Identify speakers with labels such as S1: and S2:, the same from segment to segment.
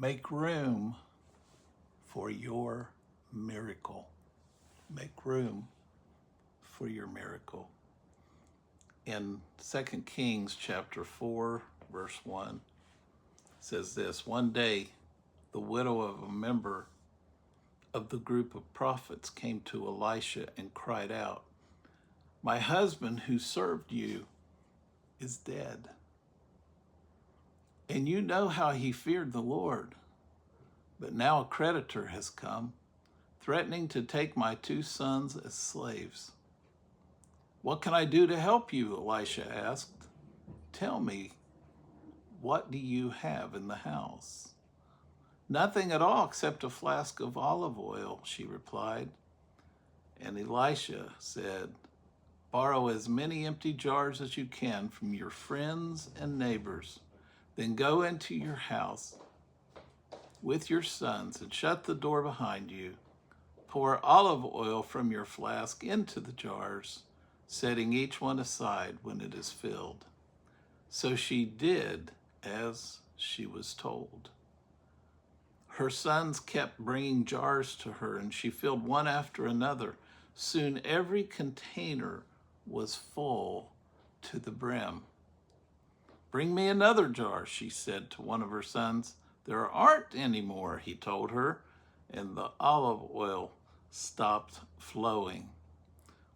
S1: Make room for your miracle. Make room for your miracle. In 2 Kings chapter 4, verse 1, it says this: One day, the widow of a member of the group of prophets came to Elisha and cried out, "My husband who served you is dead. And you know how he feared the Lord. But now a creditor has come, threatening to take my 2 sons as slaves. What can I do to help you?" Elisha asked. "Tell me, what do you have in the house?" "Nothing at all except a flask of olive oil," she replied. And Elisha said, "Borrow as many empty jars as you can from your friends and neighbors. Then go into your house with your sons and shut the door behind you. Pour olive oil from your flask into the jars, setting each one aside when it is filled." So she did as she was told. Her sons kept bringing jars to her, and she filled one after another. Soon every container was full to the brim. "Bring me another jar," she said to one of her sons. "There aren't any more," he told her, and the olive oil stopped flowing.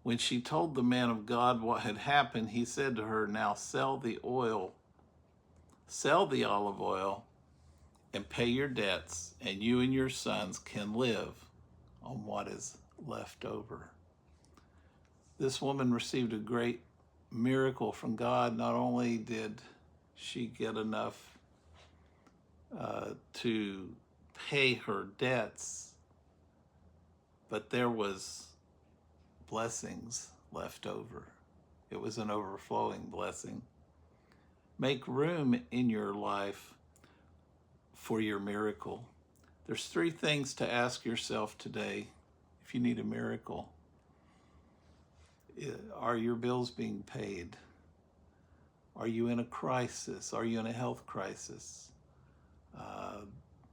S1: When she told the man of God what had happened, he said to her, "Now sell the olive oil, and pay your debts, and you and your sons can live on what is left over." This woman received a great miracle from God. Not only did she get enough to pay her debts, but there was blessings left over. It was an overflowing blessing. Make room in your life for your miracle. There's 3 things to ask yourself today if you need a miracle. Are your bills being paid? Are you in a crisis? Are you in a health crisis?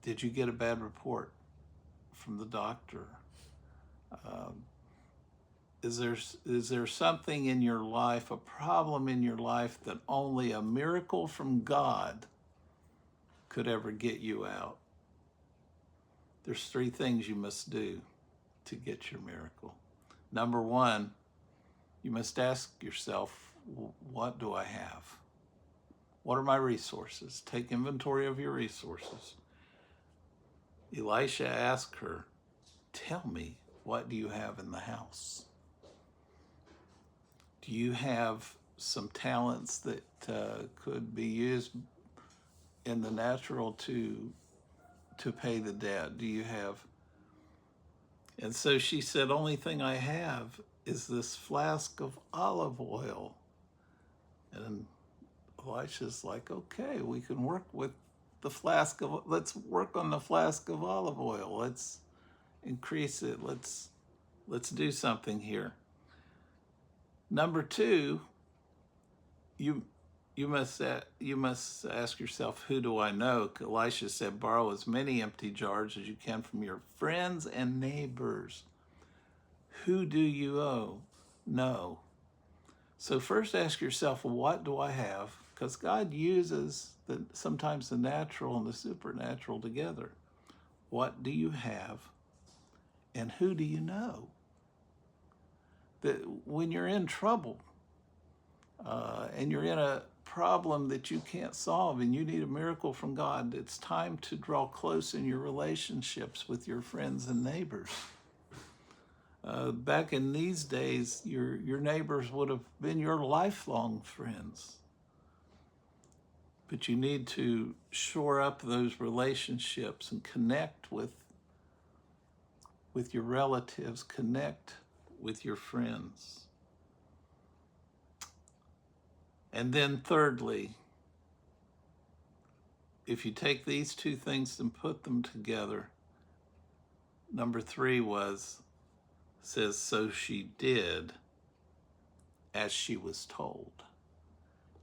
S1: Did you get a bad report from the doctor? Is there something in your life, a problem in your life that only a miracle from God could ever get you out? There's 3 things you must do to get your miracle. Number 1, you must ask yourself, what do I have? What are my resources? Take inventory of your resources. Elisha asked her, "Tell me, what do you have in the house?" Do you have some talents that could be used in the natural to pay the debt? Do you have? And so she said, "Only thing I have is this flask of olive oil." And Elisha's like, "Okay, we can work with let's work on the flask of olive oil. Let's increase it. Let's do something here." Number 2, you must ask yourself, who do I know? Elisha said, "Borrow as many empty jars as you can from your friends and neighbors." Who do you know? So first ask yourself, what do I have? Because God uses sometimes the natural and the supernatural together. What do you have? And who do you know? That when you're in trouble and you're in a problem that you can't solve and you need a miracle from God, it's time to draw close in your relationships with your friends and neighbors. Back in these days, your neighbors would have been your lifelong friends. But you need to shore up those relationships and connect with your relatives, connect with your friends. And then thirdly, if you take these 2 things and put them together, number 3 says, so she did as she was told.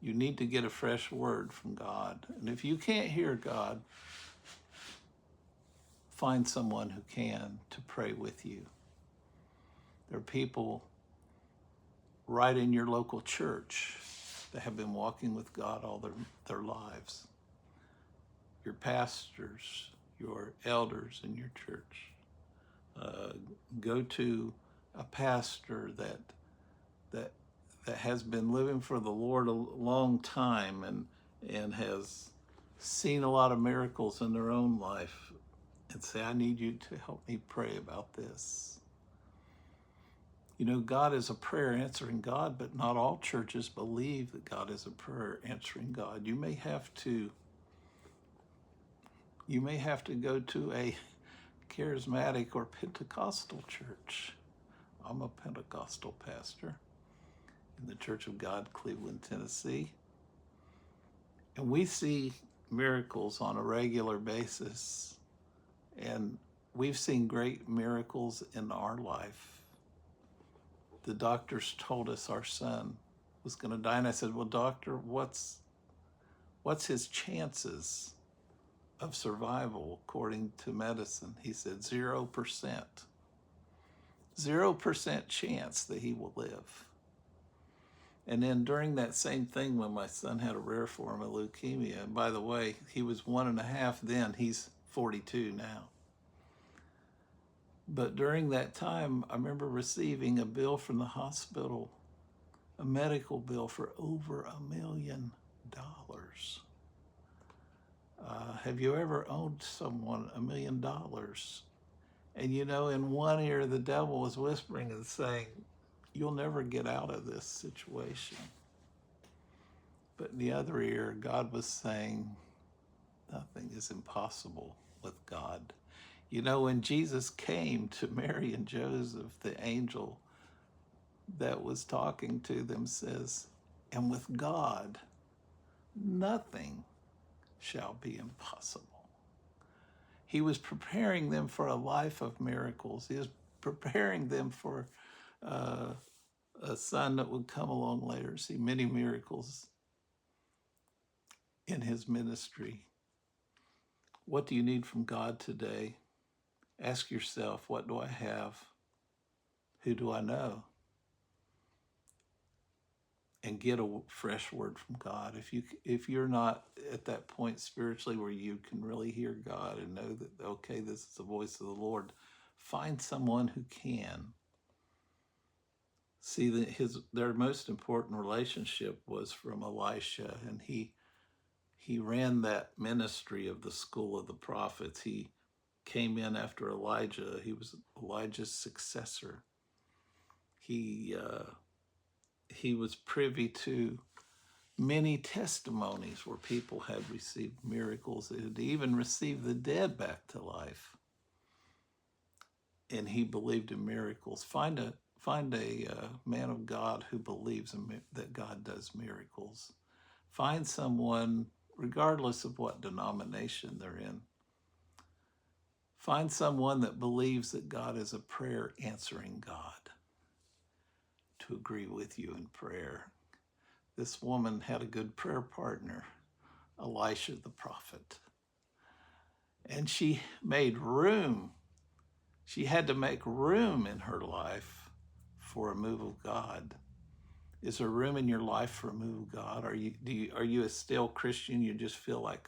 S1: You need to get a fresh word from God. And if you can't hear God, find someone who can to pray with you. There are people right in your local church that have been walking with God all their lives. Your pastors, your elders in your church. Go to a pastor that has been living for the Lord a long time and has seen a lot of miracles in their own life, and say, I need you to help me pray about this. You know, God is a prayer answering God, but not all churches believe that God is a prayer answering God. You may have to go to a charismatic or Pentecostal church. I'm a Pentecostal pastor in the Church of God, Cleveland, Tennessee. And we see miracles on a regular basis. And we've seen great miracles in our life. The doctors told us our son was going to die. And I said, well, doctor, what's his chances of survival according to medicine? He said 0%. 0% chance that he will live. And then during that same thing, when my son had a rare form of leukemia, and by the way, he was 1.5 then, he's 42 now. But during that time, I remember receiving a bill from the hospital, a medical bill for over $1 million. Have you ever owed someone $1 million? And you know, in one ear, the devil was whispering and saying, you'll never get out of this situation. But in the other ear, God was saying, nothing is impossible with God. You know, when Jesus came to Mary and Joseph, the angel that was talking to them says, and with God, nothing shall be impossible. He was preparing them for a life of miracles. He was preparing them for a son that would come along later, see many miracles in his ministry. What do you need from God today? Ask yourself, what do I have? Who do I know? And get a fresh word from God. If you're not at that point spiritually where you can really hear God and know that, okay, this is the voice of the Lord, find someone who can. See, their most important relationship was from Elisha, and he ran that ministry of the school of the prophets. He came in after Elijah. He was Elijah's successor. He was privy to many testimonies where people had received miracles. They had even received the dead back to life. And he believed in miracles. Find a man of God who believes that God does miracles. Find someone, regardless of what denomination they're in. Find someone that believes that God is a prayer answering God to agree with you in prayer. This woman had a good prayer partner, Elisha the prophet. And she made room. She had to make room in her life for a move of God. Is there room in your life for a move of God? Are you a stale Christian? You just feel like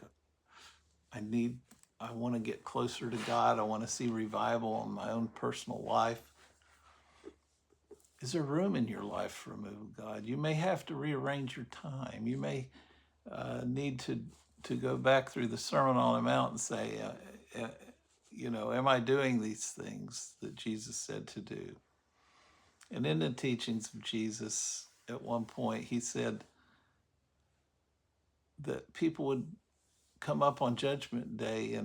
S1: I want to get closer to God. I want to see revival in my own personal life. Is there room in your life for a move of God? You may have to rearrange your time. You may need to go back through the Sermon on the Mount and say, am I doing these things that Jesus said to do? And in the teachings of Jesus, at one point, he said that people would come up on Judgment Day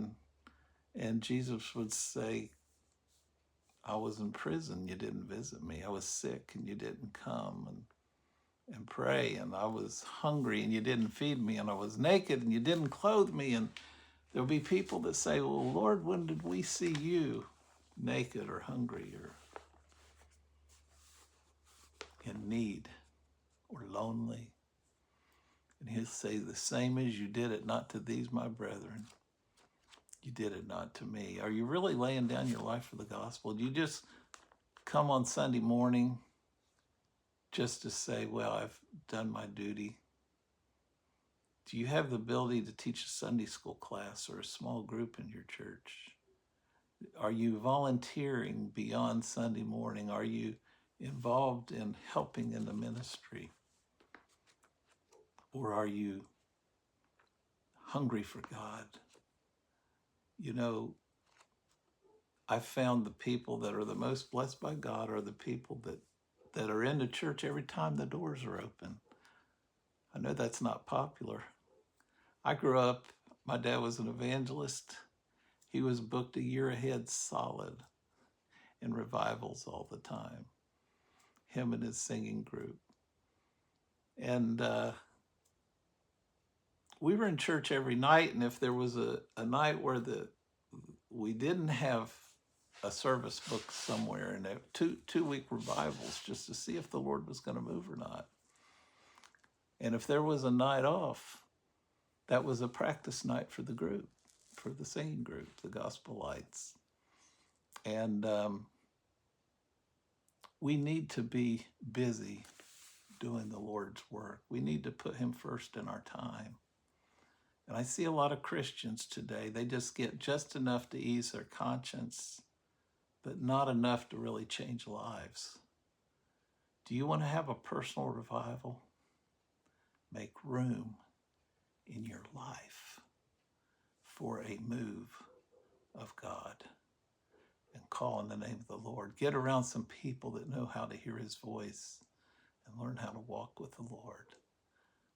S1: and Jesus would say, I was in prison, you didn't visit me. I was sick and you didn't come and pray. And I was hungry and you didn't feed me. And I was naked and you didn't clothe me. And there'll be people that say, well, Lord, when did we see you naked or hungry or in need or lonely? And he'll say, the same as you did it not to these my brethren, you did it not to me. Are you really laying down your life for the gospel? Do you just come on Sunday morning just to say, well, I've done my duty? Do you have the ability to teach a Sunday school class or a small group in your church? Are you volunteering beyond Sunday morning? Are you involved in helping in the ministry? Or are you hungry for God? You know, I've found the people that are the most blessed by God are the people that are in the church every time the doors are open. I know that's not popular. I grew up, my dad was an evangelist. He was booked a year ahead solid in revivals all the time, him and his singing group. And we were in church every night, and if there was a night where we didn't have a service booked somewhere, and two-week revivals just to see if the Lord was going to move or not. And if there was a night off, that was a practice night for the group, for the singing group, the Gospel Lights. And we need to be busy doing the Lord's work. We need to put him first in our time. And I see a lot of Christians today, they just get just enough to ease their conscience, but not enough to really change lives. Do you want to have a personal revival? Make room in your life for a move of God and call on the name of the Lord. Get around some people that know how to hear his voice and learn how to walk with the Lord.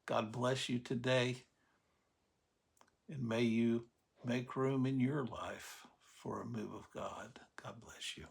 S1: God bless you today, and may you make room in your life for a move of God. God bless you.